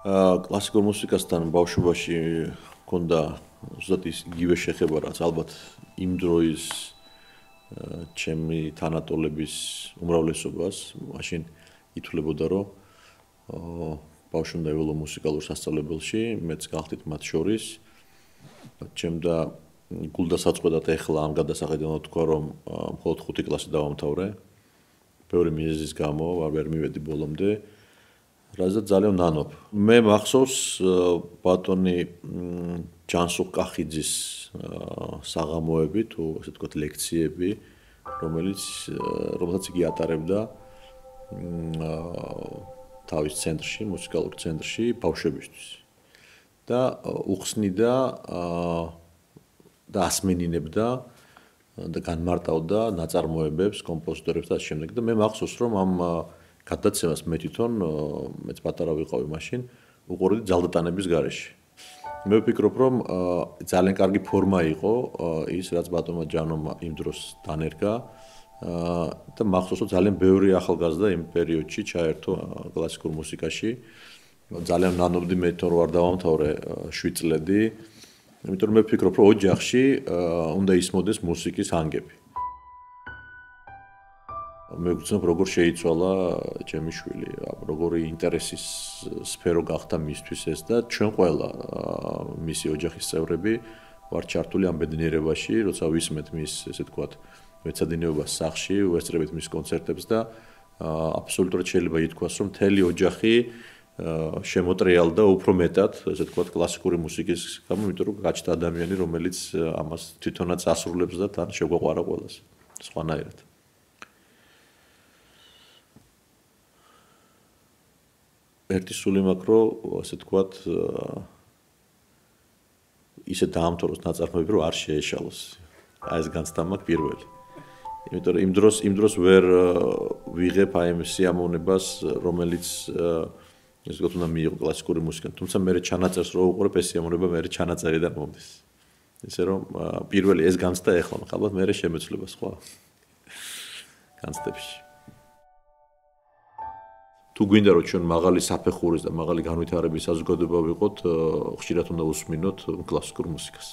კლასიკურ მუსიკასთან ბავშვობაში მქონდა ზუსტად იგივე შეხება, რაც ალბათ იმ დროის ჩემი თანატოლების უმრავლესობას, მაშინ ითვლებოდა, რომ ბავშვი უნდა ეველო მუსიკალურ სასწავლებელში, მეც გახდით მათ შორის. ჩემდა გულდასაწყვეტად ეხლა ამ გადასახედიდან თქვა, რომ მხოლოდ 5 კლასი დავამთავრე. ბევრი მიზეზის გამო ვერ მივედი ბოლომდე. რაზეც ძალიან ნანობ. მე მახსოვს ბატონი ჯანსუღ კახიძის საღამოები თუ ასე ვთქვათ ლექციები, რომელსაც იგი ატარებდა თავის ცენტრში, მუსიკალურ ცენტრში ბავშვებისთვის. და უხსნიდა და ასმენინებდა და განმარტავდა ნაწარმოებებს, კომპოზიტორებს და ამ შემდეგ. და მე მახსოვს, რომ ამ გადაცემას მე თვითონ მეც პატარა ვიყავი მაშინ, უყურებდი ძალდატანების გარეშე. მე ვფიქრობ, რომ ძალიან კარგი ფორმა იყო ის, რაც ბატონმა ჯანომ იმ დროს დანერგა და მახსოვს, რომ ძალიან ბევრი ახალგაზრდა იმ პერიოდში ჩაერთო კლასიკურ მუსიკაში. ძალიან ნანობდი მე თვითონ ვარ დავამთავრე 7 წლები. იმიტომ რომ მე ვფიქრობ, რომ ოჯახში უნდა ისმოდეს მუსიკის ანგები. მე ვგრძნობ, როგორ შეიცვალა ჩემი შვილი, როგორი ინტერესის სფერო გახდა მისთვის ეს და ჩვენ ყველა მისი ოჯახის წევრები ვართ ჩართული ამ ბედნიერებაში, როცა ვისმენთ მის, ესე ვთქვათ, მეცადინეობას სახლში, ვესწრებით მის კონცერტებს და აბსოლუტურად შეიძლება ითქვას, რომ მთელი ოჯახი შემოტრიალდა უფრო მეტად, ესე ვთქვათ, კლასიკური მუსიკის გამო, იმიტომ რომ გაჩნდა ადამიანი, რომელიც ამას თვითონაც ასრულებს და თან შეგვაყვარა ყველას სხვანაირად. ერთი სული მაქვს, რომ ასე ვთქვათ, ისე დაამთავროს ნაწარმოები, რომ არ შეეშალოს. აი ეს განცდა მაქვს პირველი. იმიტომ რომ იმ დროს ვერ ვიღებ აი ამ სიამოვნებას, რომელიც ეს გოთ უნდა მიიღო კლასიკური მუსიკა. თუმცა მე ჩანაწერს რო უყურებ, ეს სიამოვნება მე ჩანაწერიდან მომდის. ისე რომ პირველი ეს განცდა ეხლა მაქვს, ალბათ მე შემეცვლება სხვა განცდებში. თუ გვინდა რომ ჩვენ მაღალი საფეხურის და მაღალი განვითარების საზოგადოება ვიყოთ, ხშირად უნდა უსმინოთ კლასიკურ მუსიკას.